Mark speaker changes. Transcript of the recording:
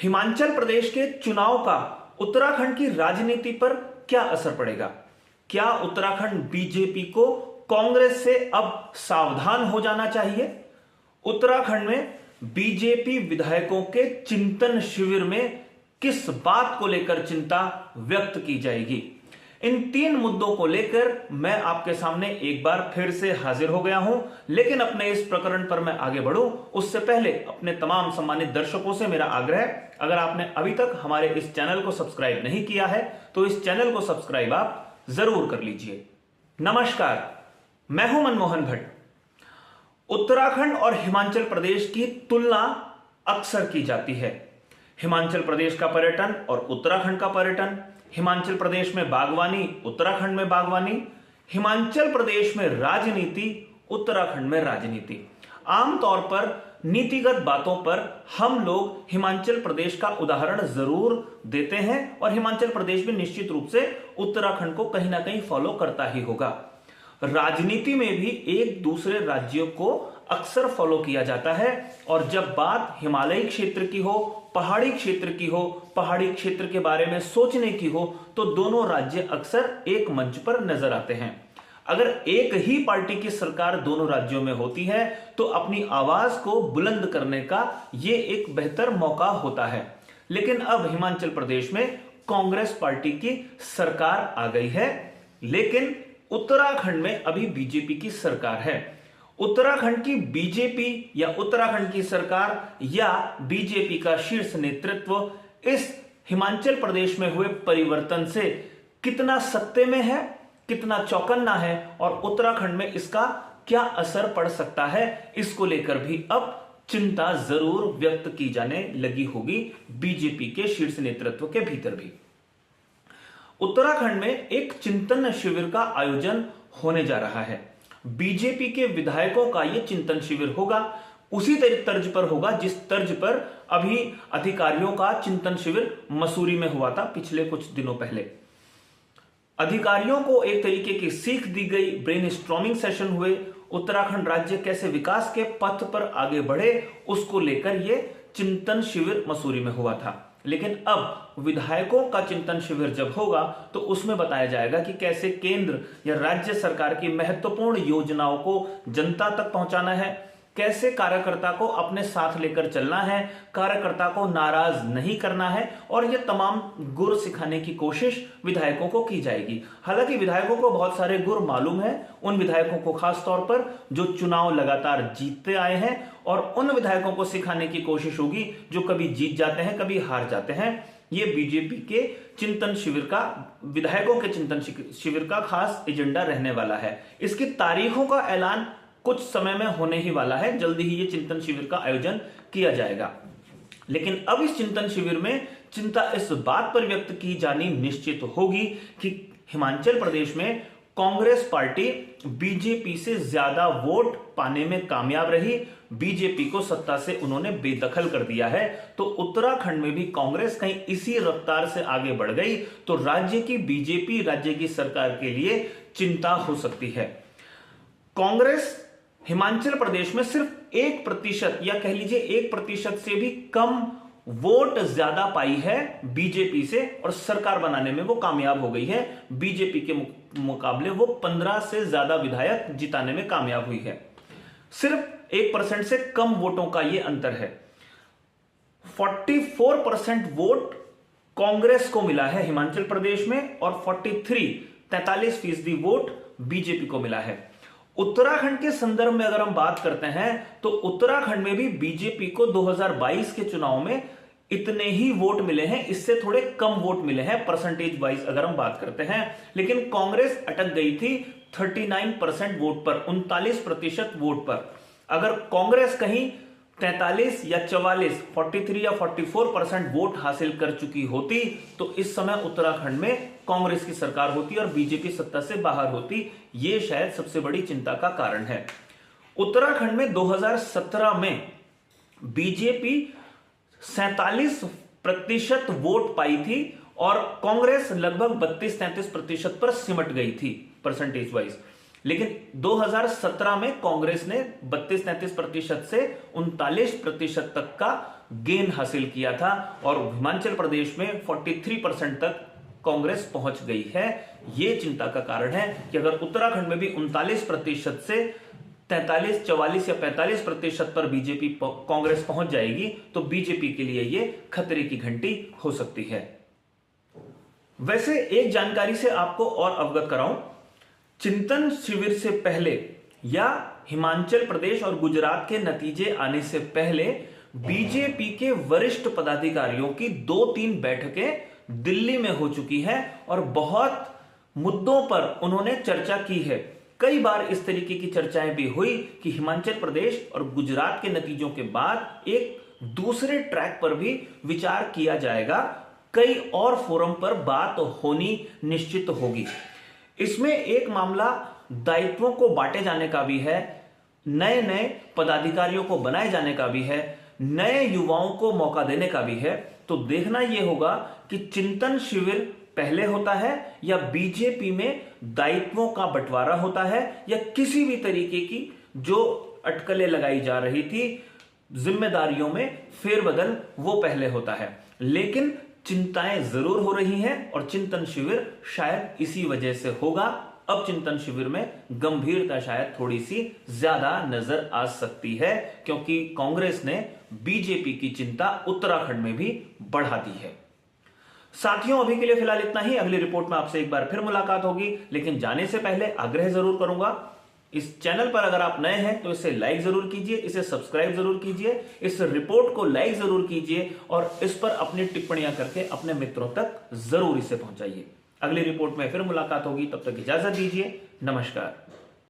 Speaker 1: हिमाचल प्रदेश के चुनाव का उत्तराखंड की राजनीति पर क्या असर पड़ेगा? क्या उत्तराखंड बीजेपी को कांग्रेस से अब सावधान हो जाना चाहिए? उत्तराखंड में बीजेपी विधायकों के चिंतन शिविर में किस बात को लेकर चिंता व्यक्त की जाएगी? इन तीन मुद्दों को लेकर मैं आपके सामने एक बार फिर से हाजिर हो गया हूं। लेकिन अपने इस प्रकरण पर मैं आगे बढ़ूं उससे पहले अपने तमाम सम्मानित दर्शकों से मेरा आग्रह, अगर आपने अभी तक हमारे इस चैनल को सब्सक्राइब नहीं किया है तो इस चैनल को सब्सक्राइब आप जरूर कर लीजिए। नमस्कार, मैं हूं मनमोहन भट्ट। उत्तराखंड और हिमाचल प्रदेश की तुलना अक्सर की जाती है। हिमाचल प्रदेश का पर्यटन और उत्तराखंड का पर्यटन, हिमाचल प्रदेश में बागवानी, उत्तराखंड में बागवानी, हिमाचल प्रदेश में राजनीति, उत्तराखंड में राजनीति। आमतौर पर नीतिगत बातों पर हम लोग हिमाचल प्रदेश का उदाहरण जरूर देते हैं और हिमाचल प्रदेश भी निश्चित रूप से उत्तराखंड को कहीं ना कहीं फॉलो करता ही होगा। राजनीति में भी एक दूसरे राज्यों को अक्सर फॉलो किया जाता है और जब बात हिमालयी क्षेत्र की हो, पहाड़ी क्षेत्र की हो, पहाड़ी क्षेत्र के बारे में सोचने की हो तो दोनों राज्य अक्सर एक मंच पर नजर आते हैं। अगर एक ही पार्टी की सरकार दोनों राज्यों में होती है तो अपनी आवाज को बुलंद करने का यह एक बेहतर मौका होता है। लेकिन अब हिमाचल प्रदेश में कांग्रेस पार्टी की सरकार आ गई है, लेकिन उत्तराखंड में अभी बीजेपी की सरकार है। उत्तराखंड की बीजेपी या उत्तराखंड की सरकार या बीजेपी का शीर्ष नेतृत्व इस हिमाचल प्रदेश में हुए परिवर्तन से कितना सत्ते में है, कितना चौकन्ना है और उत्तराखंड में इसका क्या असर पड़ सकता है, इसको लेकर भी अब चिंता जरूर व्यक्त की जाने लगी होगी बीजेपी के शीर्ष नेतृत्व के भीतर भी। उत्तराखंड में एक चिंतन शिविर का आयोजन होने जा रहा है। बीजेपी के विधायकों का यह चिंतन शिविर होगा, उसी तर्ज पर होगा जिस तर्ज पर अभी अधिकारियों का चिंतन शिविर मसूरी में हुआ था पिछले कुछ दिनों पहले। अधिकारियों को एक तरीके की सीख दी गई, ब्रेनस्टॉर्मिंग सेशन हुए, उत्तराखंड राज्य कैसे विकास के पथ पर आगे बढ़े उसको लेकर यह चिंतन शिविर मसूरी में हुआ था। लेकिन अब विधायकों का चिंतन शिविर जब होगा तो उसमें बताया जाएगा कि कैसे केंद्र या राज्य सरकार की महत्वपूर्ण योजनाओं को जनता तक पहुंचाना है, कैसे कार्यकर्ता को अपने साथ लेकर चलना है, कार्यकर्ता को नाराज नहीं करना है और यह तमाम गुर सिखाने की कोशिश विधायकों को की जाएगी। हालांकि विधायकों को बहुत सारे गुर मालूम है, उन विधायकों को खास तौर पर जो चुनाव लगातार जीतते आए हैं, और उन विधायकों को सिखाने की कोशिश होगी जो कभी जीत जाते हैं कभी हार जाते हैं। यह बीजेपी के चिंतन शिविर का, विधायकों के चिंतन शिविर का खास एजेंडा रहने वाला है। इसकी तारीखों का ऐलान कुछ समय में होने ही वाला है, जल्दी ही ये चिंतन शिविर का आयोजन किया जाएगा। लेकिन अब इस चिंतन शिविर में चिंता इस बात पर व्यक्त की जानी निश्चित होगी कि हिमाचल प्रदेश में कांग्रेस पार्टी बीजेपी से ज्यादा वोट पाने में कामयाब रही, बीजेपी को सत्ता से उन्होंने बेदखल कर दिया है। तो उत्तराखंड में भी कांग्रेस कहीं इसी रफ्तार से आगे बढ़ गई तो राज्य की बीजेपी, राज्य की सरकार के लिए चिंता हो सकती है। कांग्रेस हिमाचल प्रदेश में सिर्फ 1% या कह लीजिए 1% से भी कम वोट ज्यादा पाई है बीजेपी से और सरकार बनाने में वो कामयाब हो गई है। बीजेपी के मुकाबले वो 15 से ज्यादा विधायक जिताने में कामयाब हुई है। सिर्फ 1% से कम वोटों का ये अंतर है। 44% वोट कांग्रेस को मिला है हिमाचल प्रदेश में और 43% वोट बीजेपी को मिला है। उत्तराखंड के संदर्भ में अगर हम बात करते हैं तो उत्तराखंड में भी बीजेपी को 2022 के चुनाव में इतने ही वोट मिले हैं, इससे थोड़े कम वोट मिले हैं परसेंटेज वाइज अगर हम बात करते हैं। लेकिन कांग्रेस अटक गई थी 39% वोट पर, 39% वोट पर। अगर कांग्रेस कहीं 43 या 44, 43 या 44% वोट हासिल कर चुकी होती तो इस समय उत्तराखंड में कांग्रेस की सरकार होती और बीजेपी सत्ता से बाहर होती। यह शायद सबसे बड़ी चिंता का कारण है। उत्तराखंड में 2017 में बीजेपी 47% वोट पाई थी और कांग्रेस लगभग 32-33% पर सिमट गई थी परसेंटेज वाइज। लेकिन 2017 में कांग्रेस ने 32-33% से 39% तक का गेन हासिल किया था और हिमाचल प्रदेश में 43% तक कांग्रेस पहुंच गई है। यह चिंता का कारण है कि अगर उत्तराखंड में भी 39% से 43, 44 या 45% पर बीजेपी कांग्रेस पहुंच जाएगी तो बीजेपी के लिए यह खतरे की घंटी हो सकती है। वैसे एक जानकारी से आपको और अवगत कराऊं, चिंतन शिविर से पहले या हिमाचल प्रदेश और गुजरात के नतीजे आने से पहले बीजेपी के वरिष्ठ पदाधिकारियों की 2-3 बैठकें दिल्ली में हो चुकी हैं और बहुत मुद्दों पर उन्होंने चर्चा की है। कई बार इस तरीके की चर्चाएं भी हुई कि हिमाचल प्रदेश और गुजरात के नतीजों के बाद एक दूसरे ट्रैक पर भी विचार किया जाएगा। कई और फोरम पर बात होनी निश्चित होगी। इसमें एक मामला दायित्वों को बांटे जाने का भी है, नए नए पदाधिकारियों को बनाए जाने का भी है, नए युवाओं को मौका देने का भी है। तो देखना यह होगा कि चिंतन शिविर पहले होता है या बीजेपी में दायित्वों का बंटवारा होता है या किसी भी तरीके की जो अटकलें लगाई जा रही थी जिम्मेदारियों में फेरबदल वो पहले होता है। लेकिन चिंताएं जरूर हो रही हैं और चिंतन शिविर शायद इसी वजह से होगा। अब चिंतन शिविर में गंभीरता शायद थोड़ी सी ज्यादा नजर आ सकती है क्योंकि कांग्रेस ने बीजेपी की चिंता उत्तराखंड में भी बढ़ा दी है। साथियों, अभी के लिए फिलहाल इतना ही। अगली रिपोर्ट में आपसे एक बार फिर मुलाकात होगी, लेकिन जाने से पहले आग्रह जरूर करूंगा, इस चैनल पर अगर आप नए हैं तो इसे लाइक जरूर कीजिए, इसे सब्सक्राइब जरूर कीजिए, इस रिपोर्ट को लाइक जरूर कीजिए और इस पर अपनी टिप्पणियां करके अपने मित्रों तक जरूर इसे पहुंचाइए। अगली रिपोर्ट में फिर मुलाकात होगी, तब तक इजाजत दीजिए। नमस्कार।